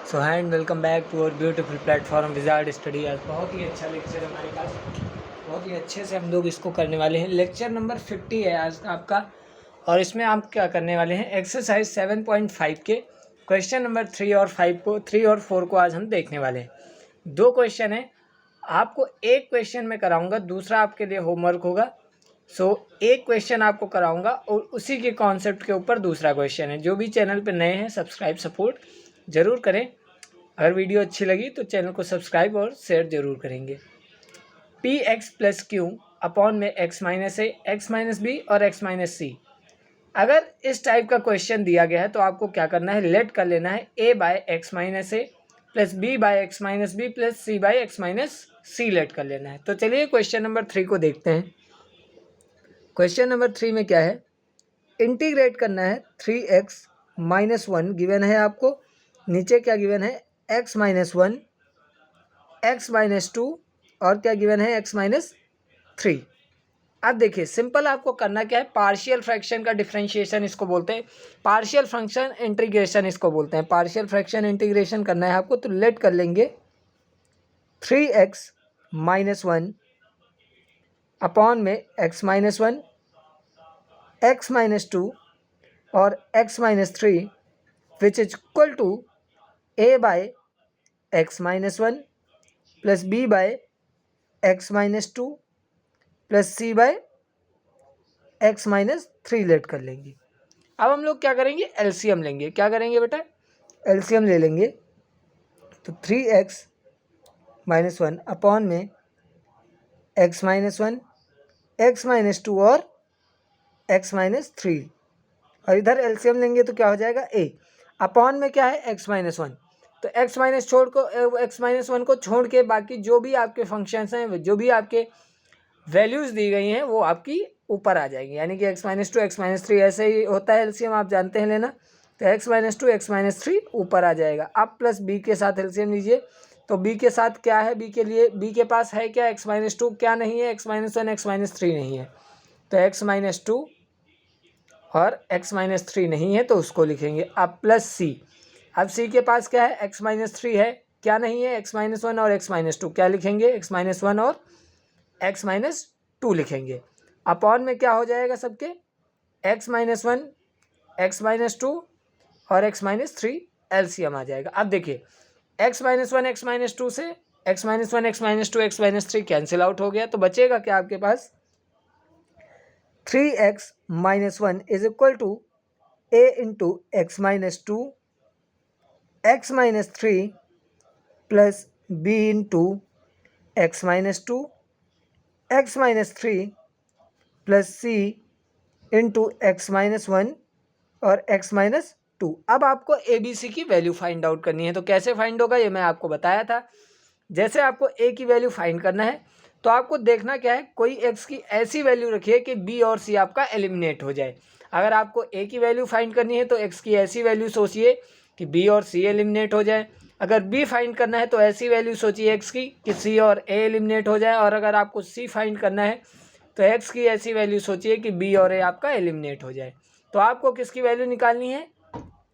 So hi and welcome back to our beautiful platform wizard study. आज बहुत ही अच्छा lecture हमारे पास, बहुत ही अच्छे से हम लोग इसको करने वाले हैं। लेक्चर नंबर 50 है आज आपका, और इसमें आप क्या करने वाले हैं, एक्सरसाइज 7.5 के क्वेश्चन नंबर 3 और 5 को 3 और 4 को आज हम देखने वाले हैं। 2 क्वेश्चन है, आपको एक क्वेश्चन में कराऊंगा, दूसरा आपके लिए होमवर्क होगा। एक क्वेश्चन आपको कराऊंगा और उसी के कॉन्सेप्ट के ऊपर दूसरा क्वेश्चन है। जो भी चैनल पे नए हैं सब्सक्राइब सपोर्ट ज़रूर करें। अगर वीडियो अच्छी लगी तो चैनल को सब्सक्राइब और शेयर जरूर करेंगे। P x plus Q upon में एक्स माइनस ए, एक्स माइनस बी और एक्स माइनस सी। अगर इस टाइप का क्वेश्चन दिया गया है तो आपको क्या करना है, लेट कर लेना है a by x minus a plus b by x minus b plus c by x minus c let कर लेना है। तो चलिए क्वेश्चन नंबर 3 को देखते हैं। क्वेश्चन नंबर 3 में क्या है, इंटीग्रेट करना है 3x माइनस 1 गिवन है आपको, नीचे क्या गिवन है x माइनस 1, एक्स माइनस 2 और क्या गिवन है x माइनस 3। अब देखिए सिंपल आपको करना क्या है, पार्शियल फ्रैक्शन का डिफरेंशिएशन इसको बोलते हैं, पार्शियल फ्रैक्शन इंटीग्रेशन इसको बोलते हैं। पार्शियल फ्रैक्शन इंटीग्रेशन करना है आपको, तो लेट कर लेंगे 3x माइनस 1 अपॉन में x माइनस 1, एक्स माइनस 2 और x माइनस 3 which is equal to a by x minus 1 plus b by x minus 2 plus c by x minus 3 let कर लेंगे। अब हम लोग क्या करेंगे, एलसीएम लेंगे। क्या करेंगे बेटा, एलसीएम ले लेंगे। तो 3x माइनस 1 अपॉन में x माइनस 1, एक्स माइनस 2 और x माइनस 3, और इधर एलसीएम लेंगे तो क्या हो जाएगा a अपॉन में क्या है x माइनस 1। तो x माइनस एक्स माइनस 1 को छोड़ के बाकी जो भी आपके फंक्शंस हैं, जो भी आपके वैल्यूज़ दी गई हैं वो आपकी ऊपर आ जाएगी। यानी कि x माइनस 2 एक्स माइनस 3 ऐसे ही होता है एलसीएम, आप जानते हैं लेना। तो x माइनस 2 एक्स माइनस 3 ऊपर आ जाएगा। अब प्लस b के साथ एलसीएम लीजिए। तो b के साथ क्या है, b के लिए b के पास है क्या, x माइनस 2 क्या नहीं है, x माइनस 1 एक्स माइनस 3 नहीं है। तो x माइनस 2 और x माइनस 3 नहीं है तो उसको लिखेंगे। अब प्लस c, अब c के पास क्या है, x माइनस 3 है, क्या नहीं है, x माइनस 1 और x माइनस 2, क्या लिखेंगे, x माइनस 1 और x माइनस 2 लिखेंगे। अपॉन में क्या हो जाएगा सबके, x माइनस 1 एक्स माइनस 2 और x माइनस 3 एलसीएम आ जाएगा। अब देखिए x माइनस 1 एक्स माइनस 2 से x minus 1 x minus 2 x minus 3 cancel out हो गया। तो बचेगा क्या आपके पास, 3x minus 1 is equal to a into x minus 2 x minus 3 plus b into x minus 2 x minus 3 plus c into x minus 1 और x minus 2। अब आपको ए बी सी की वैल्यू फाइंड आउट करनी है। तो कैसे find होगा ये मैं आपको बताया था। जैसे आपको a की वैल्यू फाइंड करना है तो आपको देखना क्या है, कोई x की ऐसी वैल्यू रखिए कि b और c आपका एलिमिनेट हो जाए। अगर आपको a की वैल्यू फाइंड करनी है तो x की ऐसी वैल्यू सोचिए कि b और c एलिमिनेट हो जाए। अगर b फाइंड करना है तो ऐसी वैल्यू सोचिए x की कि c और a एलिमिनेट हो जाए। और अगर आपको c फाइंड करना है तो x की ऐसी वैल्यू सोचिए कि b और a आपका एलिमिनेट हो जाए। तो आपको किसकी वैल्यू निकालनी है,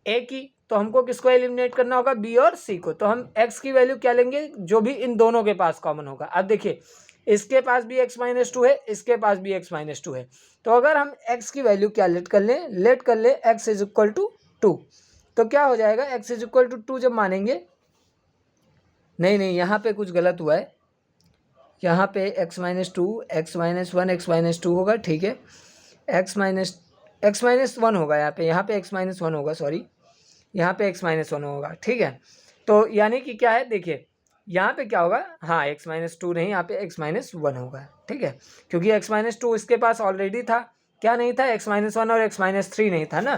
a की। तो हमको किसको एलिमिनेट करना होगा, b और c को। तो हम x की वैल्यू क्या लेंगे, जो भी इन दोनों के पास कॉमन होगा। अब देखिए इसके पास भी x माइनस 2 है, इसके पास भी x माइनस 2 है। तो अगर हम x की वैल्यू क्या लेट कर ले x इज इक्वल टू 2। तो क्या हो जाएगा, x इज इक्वल टू 2 जब मानेंगे, नहीं यहाँ पे कुछ गलत हुआ है। यहाँ पे x minus 2 x minus 1 x minus 2 होगा, ठीक है। एक्स माइनस 1 होगा यहाँ पे x माइनस 1 होगा, सॉरी यहाँ पे x माइनस 1 होगा, ठीक है। तो यानी कि क्या है, देखिए यहाँ पे क्या होगा, हाँ x माइनस 2 नहीं, यहाँ पे x माइनस 1 होगा, ठीक है। क्योंकि x माइनस 2 इसके पास ऑलरेडी था, क्या नहीं था, x माइनस 1 और x माइनस 3 नहीं था ना।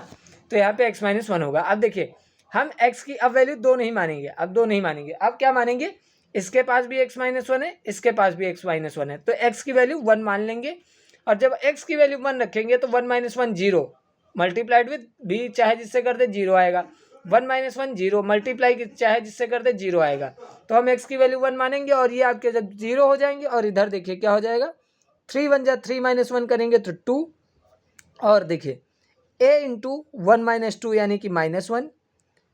तो यहाँ पे x माइनस 1 होगा। अब देखिए हम x की अब वैल्यू 2 नहीं मानेंगे, अब 2 नहीं मानेंगे। अब क्या मानेंगे, इसके पास भी x माइनस 1 है, इसके पास भी x माइनस 1 है, तो x की वैल्यू 1 मान लेंगे। और जब x की वैल्यू 1 रखेंगे तो 1 माइनस 1 0 मल्टीप्लाइड विद b, चाहे जिससे कर दे 0 आएगा। 1 माइनस 1 0 मल्टीप्लाई चाहे जिससे कर दे 0 आएगा। तो हम x की वैल्यू 1 मानेंगे और ये आपके जब 0 हो जाएंगे, और इधर देखिए क्या हो जाएगा, 3 1 जा 3 माइनस 1 करेंगे तो 2। और देखिए a इंटू 1 माइनस 2 यानी कि माइनस 1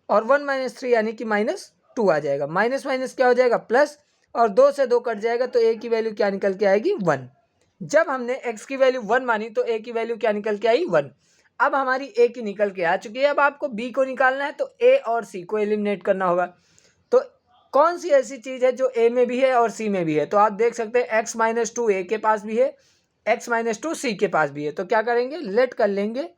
और 1 माइनस 3 यानी कि -2 आ जाएगा। माइनस माइनस क्या हो जाएगा प्लस, और 2 से 2 कट जाएगा तो a की वैल्यू क्या निकल के आएगी 1। जब हमने x की वैल्यू 1 मानी तो a की वैल्यू क्या निकल के आई 1। अब हमारी a की निकल के आ चुकी है। अब आपको b को निकालना है तो a और c को एलिमिनेट करना होगा। तो कौन सी ऐसी चीज़ है जो a में भी है और c में भी है? तो आप देख सकते हैं x माइनस 2 a के पास भी है, x माइनस 2 c के पास भी है। तो क्या करेंगे, लेट कर लेंगे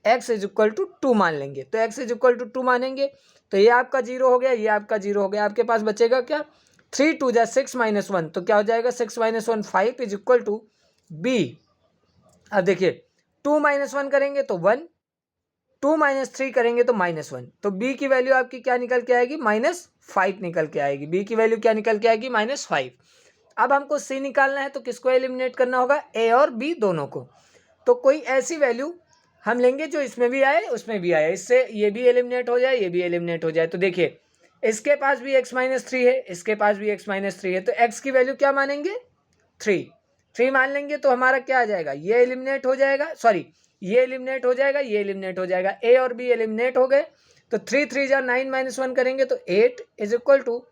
x इज इक्वल टू 2 मान लेंगे। तो x इज इक्वल टू 2 मानेंगे तो ये आपका 0 हो गया, ये आपका 0 हो गया। आपके पास बचेगा क्या, 3 2 जा 6 माइनस 1, तो क्या हो जाएगा 6 minus 1 5 is equal to b। अब देखिए 2 माइनस 1 करेंगे तो 1, 2 माइनस 3 करेंगे तो -1, तो b की वैल्यू आपकी क्या निकल के आएगी -5 निकल के आएगी। b की वैल्यू क्या निकल के आएगी -5। अब हमको c निकालना है तो किसको एलिमिनेट करना होगा, a और b दोनों को। तो कोई ऐसी वैल्यू हम लेंगे जो इसमें भी आए उसमें भी आए, इससे ये भी एलिमिनेट हो जाए ये भी एलिमिनेट हो जाए। तो देखिए इसके पास भी x माइनस 3 है, इसके पास भी x माइनस 3 है, तो x की वैल्यू क्या मानेंगे 3 मान लेंगे तो हमारा क्या आ जाएगा, ये एलिमिनेट हो जाएगा, सॉरी ये एलिमिनेट हो जाएगा, ये एलिमिनेट हो जाएगा, a और b एलिमिनेट हो गए। तो 3 3 जा 9 माइनस 1 करेंगे तो 8 is equal to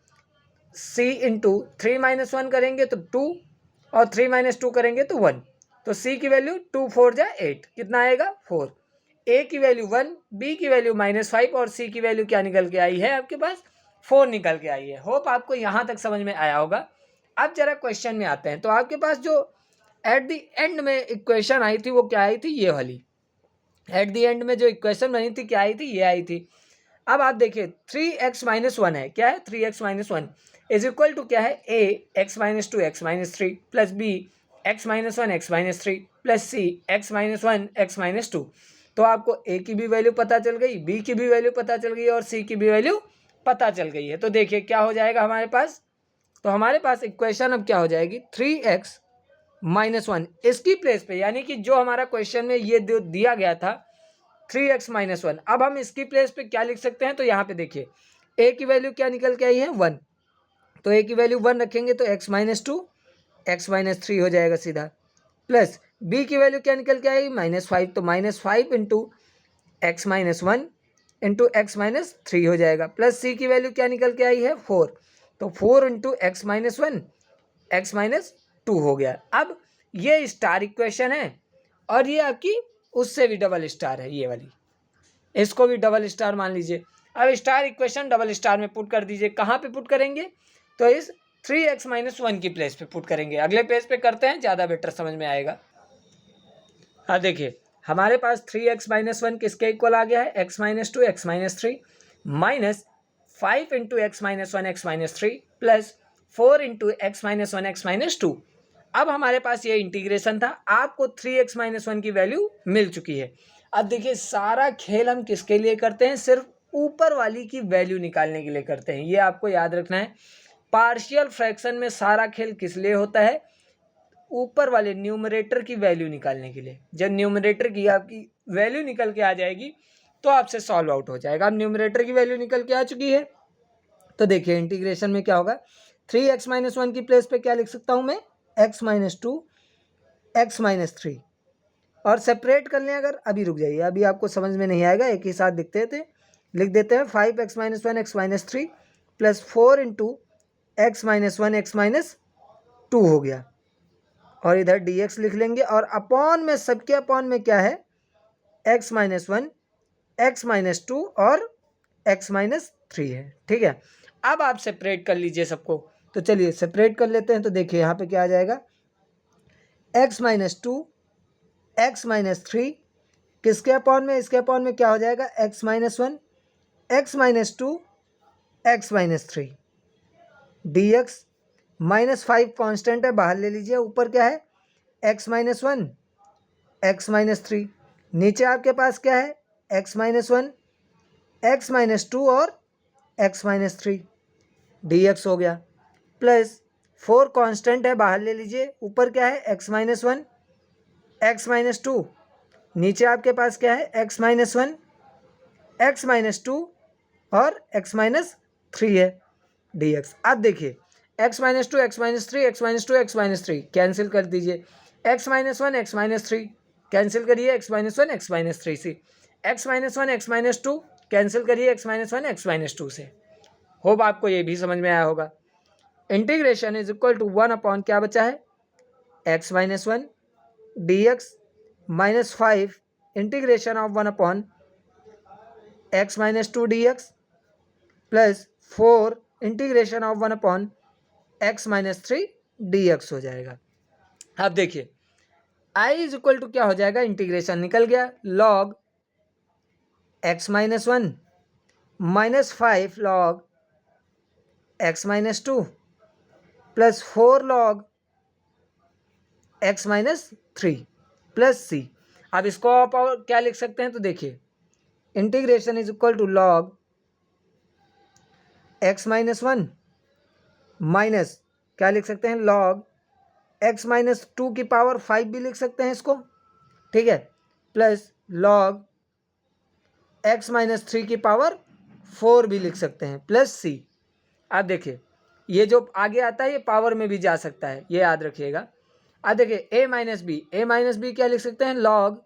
c into 3 minus 1 करेंगे तो 2 और 3 माइनस 2 करेंगे तो 1। तो c की वैल्यू 2 4 जा 8 कितना आएगा 4। a की वैल्यू 1, b की वैल्यू -5 और c की वैल्यू क्या निकल के आई है आपके पास 4 निकल के आई है। होप आपको यहाँ तक समझ में आया होगा। अब जरा क्वेश्चन में आते हैं। तो आपके पास जो एट द एंड में इक्वेशन आई थी वो क्या आई थी, ये वाली। एट द एंड में जो इक्वेशन बनी थी क्या आई थी, ये आई थी। अब आप देखिए 3x माइनस 1 है, क्या है 3x minus 1 is equal to क्या है a x माइनस 2 x माइनस 3 plus b x minus 1 x माइनस 3 plus c x minus 1 x minus 2। तो आपको a की भी वैल्यू पता चल गई, b की भी वैल्यू पता चल गई और c की भी वैल्यू पता चल गई है। तो देखिए क्या हो जाएगा हमारे पास, तो हमारे पास इक्वेशन अब क्या हो जाएगी 3x माइनस 1 इसकी प्लेस पे, यानी कि जो हमारा क्वेश्चन में ये दिया गया था 3x माइनस 1, अब हम इसकी प्लेस पे क्या लिख सकते हैं। तो यहाँ पे देखिए a की वैल्यू क्या निकल के आई है 1, तो a की वैल्यू 1 रखेंगे तो x माइनस 2 x माइनस 3 हो जाएगा सीधा, प्लस b की वैल्यू क्या निकल के आएगी -5, तो -5 into x minus 1 into x minus 3 हो जाएगा, प्लस c की वैल्यू क्या निकल के आई है 4, तो 4 into x minus 1 x minus 2 हो गया। अब ये स्टार इक्वेशन है और ये आपकी उससे भी डबल स्टार है, ये वाली, इसको भी डबल स्टार मान लीजिए। अब स्टार इक्वेशन डबल स्टार में पुट कर दीजिए। कहाँ पे पुट करेंगे, तो इस 3x माइनस 1 की प्लेस पे पुट करेंगे। अगले पेज पे करते हैं, ज़्यादा बेटर समझ में आएगा। हाँ देखिए हमारे पास 3x माइनस 1 किसके इक्वल आ गया है, x माइनस 2 x माइनस 3 minus 5 into x minus 1 x minus 3 plus 4 into x minus 1 x minus 2। अब हमारे पास ये इंटीग्रेशन था, आपको 3x माइनस 1 की वैल्यू मिल चुकी है। अब देखिए सारा खेल हम किसके लिए करते हैं, सिर्फ ऊपर वाली की वैल्यू निकालने के लिए करते हैं। ये आपको याद रखना है, पार्शियल फ्रैक्शन में सारा खेल किस लिए होता है, ऊपर वाले न्यूमरेटर की वैल्यू निकालने के लिए। जब न्यूमरेटर की आपकी वैल्यू निकल के आ जाएगी तो आपसे सॉल्व आउट हो जाएगा। अब न्यूमरेटर की वैल्यू निकल के आ चुकी है, तो देखिए इंटीग्रेशन में क्या होगा, 3x माइनस 1 की प्लेस पे क्या लिख सकता हूँ मैं, x माइनस 2 एक्स माइनस 3, और सेपरेट कर लें अगर, अभी रुक जाइए अभी आपको समझ में नहीं आएगा, एक ही साथ लिख देते हैं 5x minus 1 x minus 3 plus 4 into x minus 1 x minus 2 हो गया, और इधर dx लिख लेंगे, और अपॉन में सबके अपॉन में क्या है x माइनस 1 एक्स माइनस 2 और x माइनस 3 है। ठीक है, अब आप सेपरेट कर लीजिए सबको। तो चलिए सेपरेट कर लेते हैं। तो देखिए यहाँ पे क्या आ जाएगा, x माइनस 2 एक्स माइनस 3 किसके अपॉन में, इसके अपॉन में क्या हो जाएगा x minus 1 x minus 2 x minus 3 dx -5 constant है, बाहर ले लीजिए, ऊपर क्या है x माइनस 1 एक्स माइनस 3, नीचे आपके पास क्या है x माइनस 1 एक्स माइनस 2 और x माइनस 3 dx हो गया, प्लस 4 कांस्टेंट है, बाहर ले लीजिए, ऊपर क्या है x माइनस 1 एक्स माइनस 2, नीचे आपके पास क्या है x माइनस 1 एक्स माइनस 2 और x माइनस 3 है dx। अब देखिए x minus 2 x minus 3 x minus 2 x minus 3 cancel कर दीजिए, x minus 1 x minus 3 cancel करिए, x माइनस 1 एक्स माइनस 3 से x minus 1 x minus 2 cancel करिए x-1 x-2 से। होप आपको ये भी समझ में आया होगा। Integration is equal to 1 upon क्या बचा है x-1 dx minus 5 integration of 1 upon x-2 dx plus 4 integration of 1 upon x-3 dx हो जाएगा। अब देखिए i इज इक्वल टू क्या हो जाएगा, इंटीग्रेशन निकल गया, log x-1 minus 5 log x-2 plus 4 log x-3 plus c। अब इसको आप और क्या लिख सकते हैं, तो देखिए integration is equal to log x-1 minus क्या लिख सकते हैं, log x-2 की पावर 5 भी लिख सकते हैं इसको, ठीक है, प्लस log x-3 की पावर 4 भी लिख सकते हैं, प्लस c। अब देखिए ये जो आगे आता है ये पावर में भी जा सकता है, ये याद रखिएगा। अब देखिए a माइनस बी क्या लिख सकते हैं, log,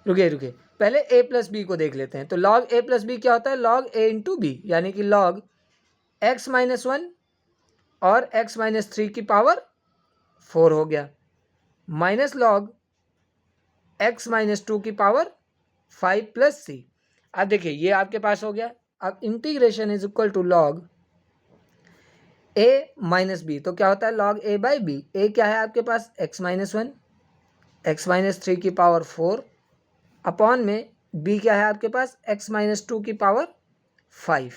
रुकिए पहले a प्लस बी को देख लेते हैं। तो log a प्लस बी क्या होता है, log a इंटू बी, यानी कि log x-1 और x-3 की पावर 4 हो गया, माइनस log x-2 की पावर 5 प्लस c। अब देखिए ये आपके पास हो गया। अब integration is equal to log a minus b, तो क्या होता है log a by b. a क्या है आपके पास x-1 x-3 की पावर 4 अपॉन में b क्या है आपके पास x-2 की पावर 5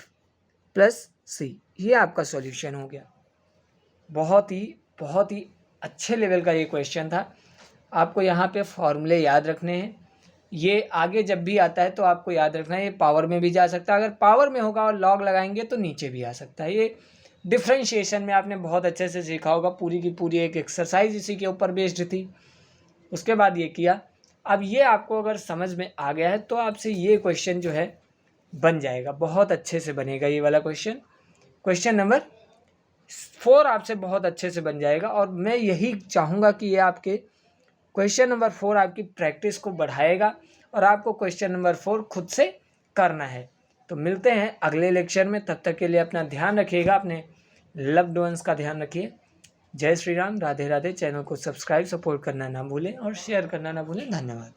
प्लस c। ये आपका सॉल्यूशन हो गया। बहुत ही अच्छे लेवल का ये क्वेश्चन था। आपको यहाँ पे फॉर्मूले याद रखने हैं, ये आगे जब भी आता है तो आपको याद रखना है ये पावर में भी जा सकता है, अगर पावर में होगा और लॉग लगाएंगे तो नीचे भी आ सकता है। ये डिफ्रेंशिएशन में आपने बहुत अच्छे से सीखा होगा, पूरी की पूरी एक एक्सरसाइज इसी के ऊपर बेस्ड थी। उसके बाद ये किया। अब ये आपको अगर समझ में आ गया है तो आपसे ये क्वेश्चन जो है बन जाएगा, बहुत अच्छे से बनेगा ये वाला क्वेश्चन। क्वेश्चन नंबर 4 आपसे बहुत अच्छे से बन जाएगा। और मैं यही चाहूँगा कि ये आपके क्वेश्चन नंबर 4 आपकी प्रैक्टिस को बढ़ाएगा और आपको क्वेश्चन नंबर 4 खुद से करना है। तो मिलते हैं अगले लेक्चर में, तब तक के लिए अपना ध्यान रखिएगा, अपने लव्ड वंस का ध्यान रखिए। जय श्री राम, राधे राधे। चैनल को सब्सक्राइब सपोर्ट करना ना भूलें और शेयर करना ना भूलें। धन्यवाद।